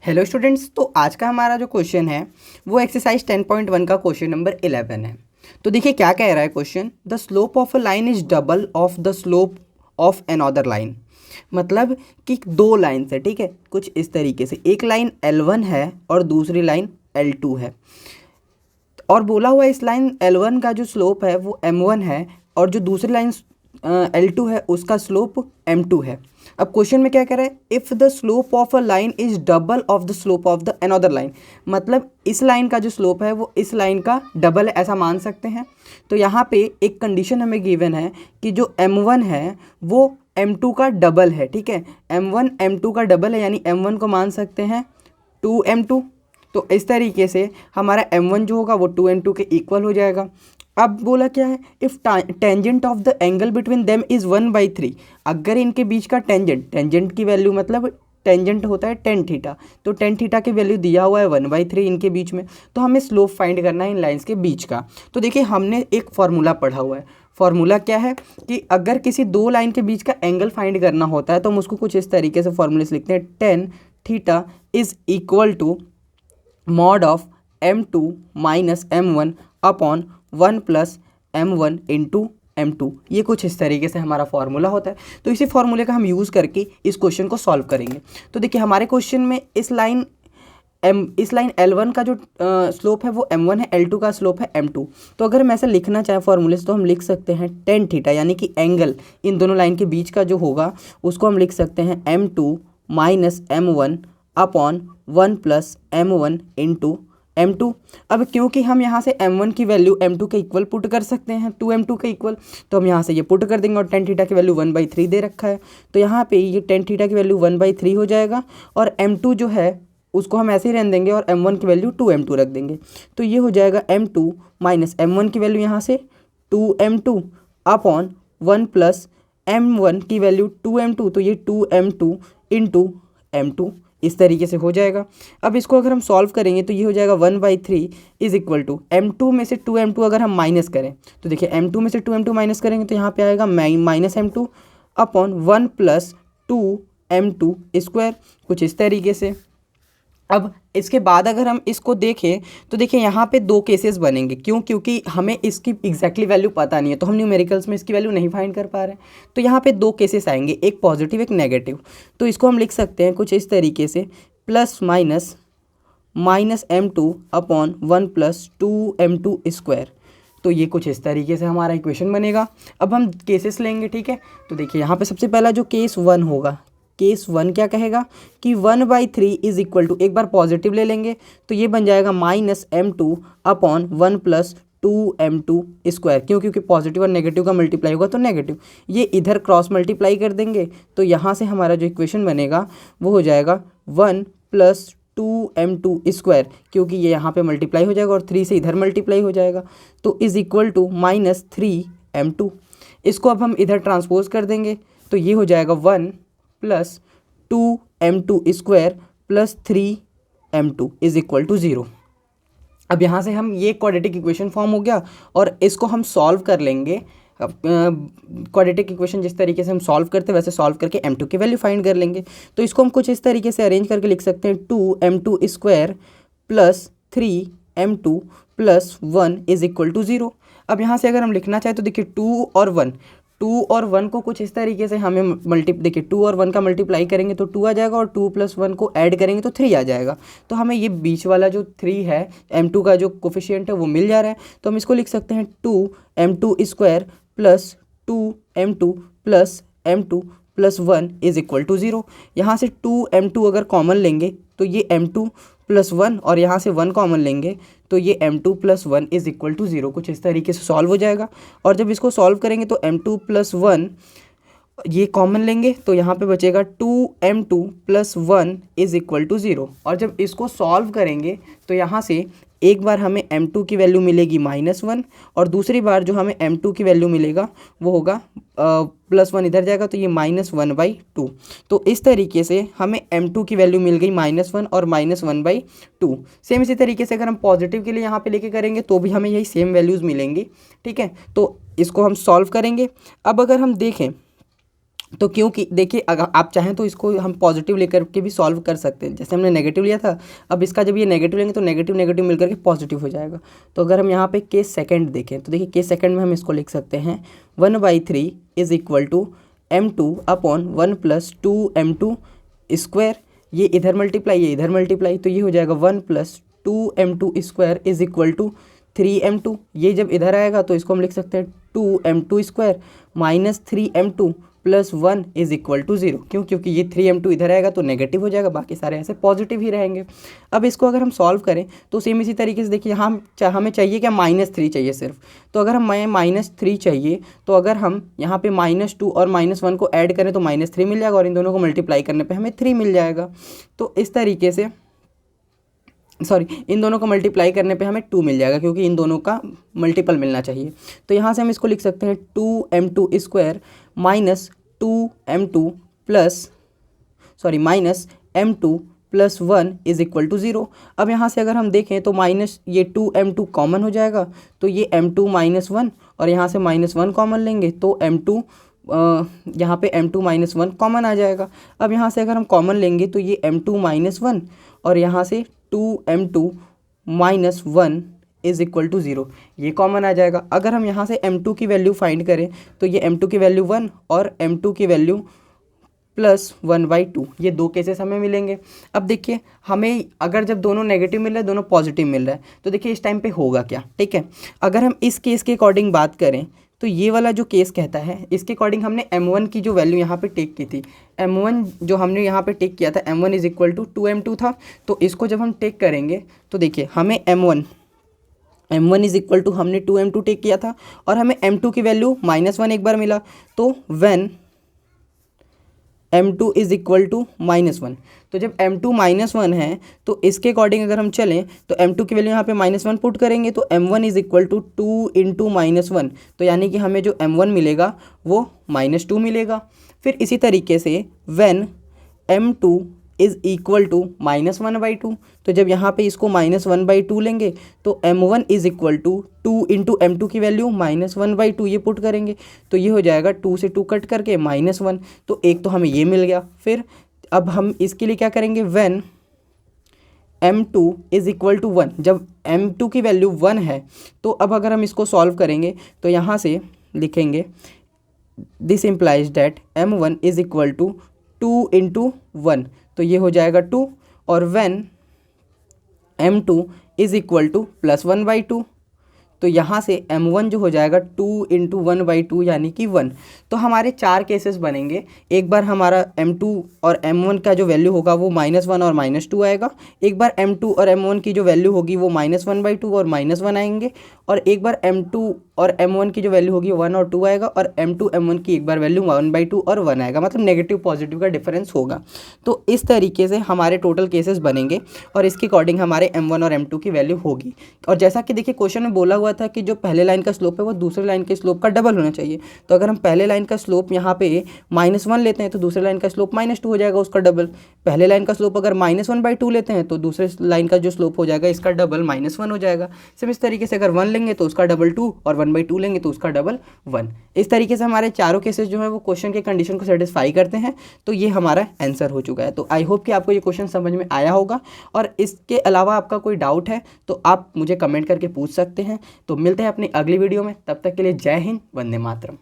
Hello students, तो आज का हमारा जो क्वेश्चन है वो एक्सरसाइज 10.1 का क्वेश्चन नंबर 11 है। तो देखिए क्या कह रहा है question. The slope of a line is double of the slope of another line. मतलब कि दो लाइन है, ठीक है, कुछ इस तरीके से एक लाइन L1 है और दूसरी लाइन L2 है। और बोला हुआ इस लाइन L1 का जो स्लोप है वो M1 है और जो दूसरी लाइन L2 है उसका स्लोप M2 है। अब क्वेश्चन में क्या कह रहा है, if the slope of a line is double of the slope of the another line. मतलब इस लाइन का जो स्लोप है वो इस लाइन का डबल है, ऐसा मान सकते हैं। तो यहाँ पे एक कंडीशन हमें गिवन है कि जो M1 है वो M2 का डबल है, ठीक है। M1 M2 का डबल है, यानी M1 को मान सकते हैं 2M2। तो इस तरीके से हमारा M1 जो होगा वो 2M2 के इक्वल हो जाएगा। अब बोला क्या है, if tangent of the angle between them is 1/3। अगर इनके बीच का टेंजेंट की वैल्यू, मतलब टेंजेंट होता है टेन थीटा, तो टेन थीटा की वैल्यू दिया हुआ है 1/3 इनके बीच में। तो हमें स्लोप फाइंड करना है इन लाइंस के बीच का। तो देखिए हमने एक फार्मूला पढ़ा हुआ है। फार्मूला क्या है कि अगर किसी दो लाइन के बीच का एंगल फाइंड करना होता है तो हम उसको कुछ इस तरीके से फॉर्मूले से लिखते हैं, tan theta is equal to mod of M2 minus M1 upon 1 plus M1 into M2। ये कुछ इस तरीके से हमारा फॉर्मूला होता है। तो इसी फॉर्मूले का हम यूज़ करके इस क्वेश्चन को सॉल्व करेंगे। तो देखिए हमारे क्वेश्चन में इस लाइन L1 का जो स्लोप है वो M1 है, L2 का स्लोप है M2। तो अगर हम ऐसा लिखना चाहें फॉर्मूले से तो हम लिख सकते हैं टेन थीटा, यानी कि एंगल इन दोनों लाइन के बीच का जो होगा उसको हम लिख सकते हैं M2 minus M1 upon 1 plus M1 into M2। अब क्योंकि हम यहाँ से M1 की वैल्यू M2 के इक्वल पुट कर सकते हैं, 2M2 के इक्वल, तो हम यहाँ से ये पुट कर देंगे और टेन थीटा की वैल्यू 1/3 दे रखा है। तो यहाँ पे ये टेन थीटा की वैल्यू 1/3 हो जाएगा और M2 जो है उसको हम ऐसे ही रहने देंगे और M1 की वैल्यू 2M2 रख देंगे। तो ये हो जाएगा M2 माइनस M1 की वैल्यू यहाँ से 2M2 अपॉन 1 प्लस M1 की वैल्यू 2M2, तो ये 2M2 इंटू M2 इस तरीके से हो जाएगा। अब इसको अगर हम सॉल्व करेंगे तो ये हो जाएगा 1/3 इज इक्वल टू M2 में से 2M2 अगर हम माइनस करें तो देखिए M2 में से 2M2 माइनस करेंगे तो यहाँ पे आएगा minus M2 upon 1 plus 2M2 square, कुछ इस तरीके से। अब इसके बाद अगर हम इसको देखें तो देखिए यहाँ पे दो केसेस बनेंगे। क्यों? क्योंकि हमें इसकी एग्जैक्टली वैल्यू पता नहीं है, तो हम न्यूमेरिकल्स में इसकी वैल्यू नहीं फाइंड कर पा रहे हैं। तो यहाँ पे दो केसेस आएंगे, एक पॉजिटिव एक नेगेटिव। तो इसको हम लिख सकते हैं कुछ इस तरीके से, plus minus M2 upon 1 plus 2M2 square. तो ये कुछ इस तरीके से हमारा इक्वेशन बनेगा। अब हम केसेस लेंगे, ठीक है। तो देखिए यहाँ पे सबसे पहला जो केस 1 होगा, केस 1 क्या कहेगा कि 1/3 इज इक्वल टू, एक बार पॉजिटिव ले लेंगे तो ये बन जाएगा minus M2 upon 1 plus 2M2 square. क्यों? क्योंकि पॉजिटिव और नेगेटिव का मल्टीप्लाई होगा तो नेगेटिव, ये इधर क्रॉस मल्टीप्लाई कर देंगे तो यहाँ से हमारा जो इक्वेशन बनेगा वो हो जाएगा 1 प्लस 2M2 स्क्वायर, क्योंकि ये यहाँ पे मल्टीप्लाई हो जाएगा और 3 से इधर मल्टीप्लाई हो जाएगा, तो is equal to minus 3M2। इसको अब हम इधर ट्रांसपोज कर देंगे तो ये हो जाएगा 1 plus 2M2 square plus 3M2 is equal to 0। अब यहाँ से हम ये क्वाड्रेटिक इक्वेशन फॉर्म हो गया और इसको हम सॉल्व कर लेंगे। क्वाड्रेटिक इक्वेशन जिस तरीके से हम सॉल्व करते हैं वैसे सॉल्व करके M2 की वैल्यू फाइंड कर लेंगे। तो इसको हम कुछ इस तरीके से अरेंज करके लिख सकते हैं 2M2 square plus 3M2 plus 1 is equal to 0। अब यहाँ से अगर हम लिखना चाहें तो देखिए 2 और 1 को कुछ इस तरीके से हमें देखिए 2 और 1 का मल्टीप्लाई करेंगे तो 2 आ जाएगा और 2 प्लस 1 को ऐड करेंगे तो 3 आ जाएगा। तो हमें ये बीच वाला जो 3 है M2 का जो कोफिशिएंट है वो मिल जा रहा है। तो हम इसको लिख सकते हैं 2M2 square plus 2M2 plus M2 plus 1 is equal to 0। यहाँ से 2M2 अगर कॉमन लेंगे तो ये M2 प्लस 1 और यहाँ से 1 कॉमन लेंगे तो ये M2 plus 1 is equal to 0। कुछ इस तरीके से सॉल्व हो जाएगा। और जब इसको सॉल्व करेंगे तो M2 प्लस 1 ये कॉमन लेंगे तो यहाँ पे बचेगा 2M2 plus 1 is equal to 0। और जब इसको सॉल्व करेंगे तो यहाँ से एक बार हमें M2 की वैल्यू मिलेगी -1 और दूसरी बार जो हमें M2 की वैल्यू मिलेगा वो होगा +1 इधर जाएगा तो ये -1/2। तो इस तरीके से हमें M2 की वैल्यू मिल गई -1 और -1/2। सेम इसी तरीके से अगर हम पॉजिटिव के लिए यहाँ पे लेके करेंगे तो भी हमें यही सेम वैल्यूज़ मिलेंगी, ठीक है। तो इसको हम सॉल्व करेंगे। अब अगर हम देखें तो क्योंकि देखिए अगर आप चाहें तो इसको हम पॉजिटिव लेकर के भी सॉल्व कर सकते हैं, जैसे हमने नेगेटिव लिया था, अब इसका जब ये नेगेटिव लेंगे तो नेगेटिव नेगेटिव मिलकर के पॉजिटिव हो जाएगा। तो अगर हम यहाँ पे केस सेकंड देखें तो देखिए केस सेकंड में हम इसको लिख सकते हैं 1/3 is equal to m2 upon 1 + 2m2 square, ये इधर मल्टीप्लाई ये इधर मल्टीप्लाई, तो ये हो जाएगा 1 + 2m2 square is equal to 3m2। ये जब इधर आएगा तो इसको हम लिख सकते हैं 2m2 square minus 3m2 + 1 is equal to 0। क्यों? क्योंकि ये 3m2 इधर आएगा तो नेगेटिव हो जाएगा, बाकी सारे ऐसे पॉजिटिव ही रहेंगे। अब इसको अगर हम सॉल्व करें तो सेम इसी तरीके से देखिए यहाँ हमें चाहिए क्या, -3 चाहिए सिर्फ। तो अगर हम -3 चाहिए तो अगर हम यहाँ पे -2 और -1 को ऐड करें तो -3 मिल जाएगा और इन दोनों को मल्टीप्लाई करने पर हमें 3 मिल जाएगा। तो इस तरीके से इन दोनों को मल्टीप्लाई करने पे हमें 2 मिल जाएगा, क्योंकि इन दोनों का मल्टीपल मिलना चाहिए। तो यहाँ से हम इसको लिख सकते हैं 2m2 square minus m2 + 1 is equal to 0। अब यहाँ से अगर हम देखें तो माइनस ये 2m2 कॉमन हो जाएगा, तो ये m2 - 1 और यहाँ से -1 कॉमन लेंगे तो m2 यहाँ पे m2 - 1 कॉमन आ जाएगा। अब यहाँ से अगर हम कॉमन लेंगे तो ये m2 - 1 और यहाँ से 2m2 - 1 इज इक्वल टू 0, ये कॉमन आ जाएगा। अगर हम यहाँ से m2 की वैल्यू फाइंड करें तो ये m2 की वैल्यू 1 और m2 की वैल्यू +1/2, ये दो केसेस हमें मिलेंगे। अब देखिए हमें अगर जब दोनों नेगेटिव मिल रहा है, दोनों पॉजिटिव मिल रहा है, तो देखिए इस टाइम पे होगा क्या, ठीक है। अगर हम इस केस के अकॉर्डिंग बात करें तो ये वाला जो केस कहता है, इसके अकॉर्डिंग हमने m1 की जो वैल्यू यहाँ पे टेक की थी, m1 जो हमने यहाँ पे टेक किया था m1 is equal to 2m2 था। तो इसको जब हम टेक करेंगे तो देखिए हमें m1 इज इक्वल टू हमने 2m2 टेक किया था और हमें m2 की वैल्यू -1 एक बार मिला। तो when m2 is equal to -1, तो जब m2 -1 है तो इसके अकॉर्डिंग अगर हम चलें तो m2 की वैल्यू यहाँ पे -1 पुट करेंगे तो m1 इज इक्वल टू 2 × -1, तो यानी कि हमें जो m1 मिलेगा वो -2 मिलेगा। फिर इसी तरीके से when m2 is equal to -1/2, तो जब यहाँ पे इसको -1/2 लेंगे तो m1 is equal to 2 × m2 की वैल्यू -1/2 ये पुट करेंगे, तो ये हो जाएगा 2 से 2 कट करके -1, तो एक तो हमें ये मिल गया। फिर अब हम इसके लिए क्या करेंगे, when m2 is equal to 1, जब m2 की वैल्यू 1 है तो अब अगर हम इसको सॉल्व करेंगे तो यहाँ से लिखेंगे this implies that m1 is equal to 2 × 1, तो ये हो जाएगा 2, और when m2 is equal to +1/2, तो यहाँ से m1 जो हो जाएगा 2 × 1/2 यानी कि 1। तो हमारे 4 केसेस बनेंगे। एक बार हमारा m2 और m1 का जो वैल्यू होगा वो -1 और -2 आएगा, एक बार m2 और m1 की जो वैल्यू होगी वो -1/2 और -1 आएंगे, और एक बार m2 और m1 की जो वैल्यू होगी 1 और 2 आएगा, और m2 m1 की एक बार वैल्यू 1/2 और 1 आएगा, मतलब नेगेटिव पॉजिटिव का डिफरेंस होगा। तो इस तरीके से हमारे टोटल केसेस बनेंगे और इसके अकॉर्डिंग हमारे m1 और m2 की वैल्यू होगी। और जैसा कि देखिए क्वेश्चन में बोला हुआ था कि जो पहले लाइन का स्लोप है वो दूसरे लाइन के स्लोप का डबल होना चाहिए, तो अगर हम पहले लाइन का स्लोप यहाँ पे -1 लेते हैं तो दूसरे लाइन का स्लोप -2 हो जाएगा उसका डबल। पहले लाइन का स्लोप अगर -1/2 लेते हैं तो दूसरे लाइन का जो स्लोप हो जाएगा इसका डबल -1 हो जाएगा। सेम इस तरीके से अगर 1 लेंगे तो उसका डबल 2 और 1/2 लेंगे तो उसका डबल 1। इस तरीके से हमारे चारों केसेस जो है वो क्वेश्चन के कंडीशन को सेटिस्फाई करते हैं। तो ये हमारा आंसर हो चुका है। तो आई होप कि आपको ये क्वेश्चन समझ में आया होगा, और इसके अलावा आपका कोई डाउट है तो आप मुझे कमेंट करके पूछ सकते हैं। तो मिलते हैं अपनी अगली वीडियो में, तब तक के लिए जय हिंद, वंदे मातरम।